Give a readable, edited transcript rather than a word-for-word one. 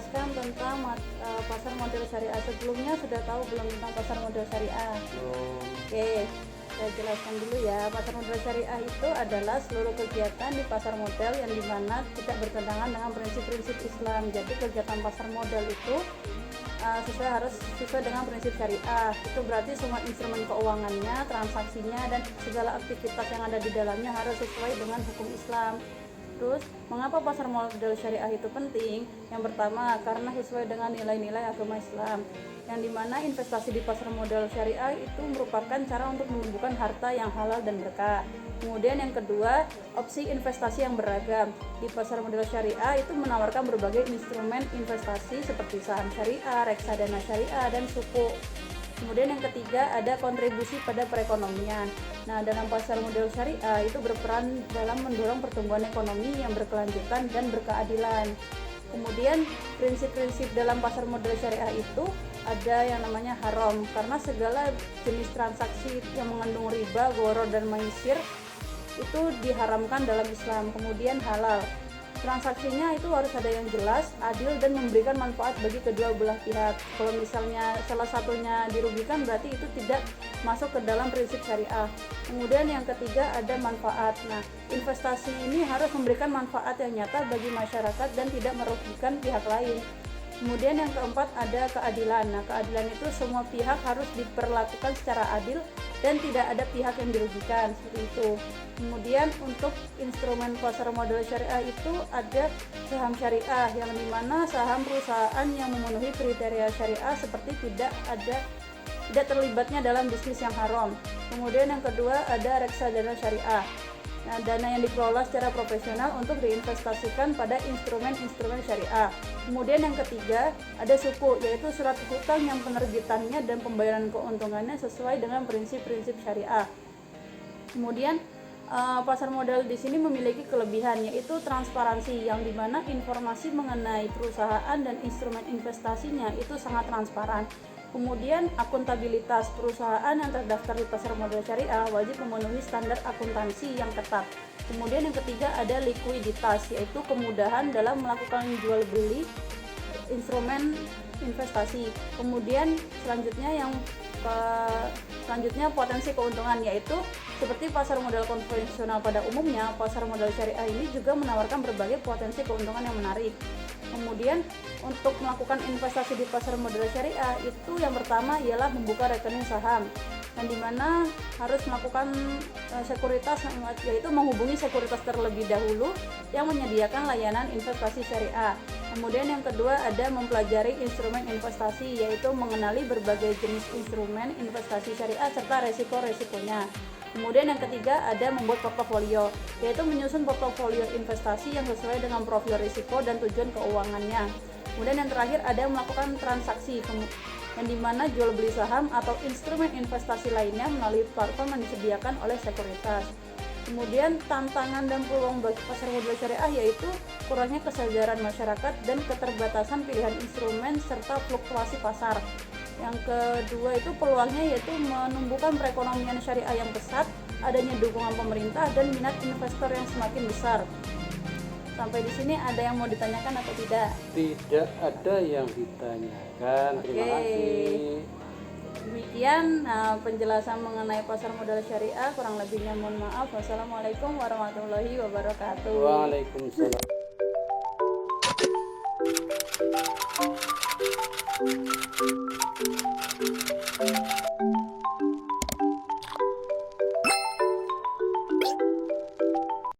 menjelaskan tentang pasar modal syariah. Sebelumnya sudah tahu belum tentang pasar modal syariah? Oke, saya jelaskan dulu ya. Pasar modal syariah itu adalah seluruh kegiatan di pasar modal yang dimana tidak bertentangan dengan prinsip-prinsip Islam. Jadi kegiatan pasar modal itu harus sesuai dengan prinsip syariah. Itu berarti semua instrumen keuangannya, transaksinya, dan segala aktivitas yang ada di dalamnya harus sesuai dengan hukum Islam. Terus, mengapa pasar modal syariah itu penting? Yang pertama, karena sesuai dengan nilai-nilai agama Islam, yang dimana investasi di pasar modal syariah itu merupakan cara untuk menumbuhkan harta yang halal dan berkah. Kemudian yang kedua, opsi investasi yang beragam. Di pasar modal syariah itu menawarkan berbagai instrumen investasi seperti saham syariah, reksadana syariah, dan suku. Kemudian yang ketiga, ada kontribusi pada perekonomian. Nah, dalam pasar modal syariah itu berperan dalam mendorong pertumbuhan ekonomi yang berkelanjutan dan berkeadilan. Kemudian prinsip-prinsip dalam pasar modal syariah itu ada yang namanya haram, karena segala jenis transaksi yang mengandung riba, gharar, dan maisir itu diharamkan dalam Islam. Kemudian halal, transaksinya itu harus ada yang jelas, adil, dan memberikan manfaat bagi kedua belah pihak. Kalau misalnya salah satunya dirugikan, berarti itu tidak masuk ke dalam prinsip syariah. Kemudian yang ketiga, ada manfaat. Nah, investasi ini harus memberikan manfaat yang nyata bagi masyarakat dan tidak merugikan pihak lain. Kemudian yang keempat, ada keadilan. Nah, keadilan itu semua pihak harus diperlakukan secara adil dan tidak ada pihak yang dirugikan, seperti itu. Kemudian untuk instrumen pasar modal syariah itu ada saham syariah, yang dimana saham perusahaan yang memenuhi kriteria syariah seperti tidak terlibatnya dalam bisnis yang haram. Kemudian yang kedua, ada reksadana syariah. Nah, dana yang dikelola secara profesional untuk diinvestasikan pada instrumen-instrumen syariah. Kemudian yang ketiga, ada suku, yaitu surat hutang yang penerbitannya dan pembayaran keuntungannya sesuai dengan prinsip-prinsip syariah. Kemudian pasar modal di sini memiliki kelebihan, yaitu transparansi, yang dimana informasi mengenai perusahaan dan instrumen investasinya itu sangat transparan. Kemudian akuntabilitas, perusahaan yang terdaftar di pasar modal syariah wajib memenuhi standar akuntansi yang ketat. Kemudian yang ketiga, ada likuiditas, yaitu kemudahan dalam melakukan jual beli instrumen investasi. Kemudian selanjutnya potensi keuntungan, yaitu seperti pasar modal konvensional pada umumnya, pasar modal syariah ini juga menawarkan berbagai potensi keuntungan yang menarik. Kemudian untuk melakukan investasi di pasar modal syariah itu yang pertama ialah membuka rekening saham, yang dimana harus melakukan sekuritas, yaitu menghubungi sekuritas terlebih dahulu yang menyediakan layanan investasi syariah. Kemudian yang kedua, ada mempelajari instrumen investasi, yaitu mengenali berbagai jenis instrumen investasi syariah serta resiko-resikonya. Kemudian yang ketiga, ada membuat portofolio, yaitu menyusun portofolio investasi yang sesuai dengan profil risiko dan tujuan keuangannya. Kemudian yang terakhir, ada melakukan transaksi, yang dimana jual beli saham atau instrumen investasi lainnya melalui platform yang disediakan oleh sekuritas. Kemudian tantangan dan peluang bagi pasar modal syariah yaitu kurangnya kesadaran masyarakat dan keterbatasan pilihan instrumen serta fluktuasi pasar. Yang kedua itu peluangnya yaitu menumbuhkan perekonomian syariah yang pesat, adanya dukungan pemerintah, dan minat investor yang semakin besar. Sampai di sini ada yang mau ditanyakan atau tidak? Tidak ada yang ditanyakan. Terima kasih. Demikian penjelasan mengenai pasar modal syariah, kurang lebihnya mohon maaf. Wassalamualaikum warahmatullahi wabarakatuh. Waalaikumsalam.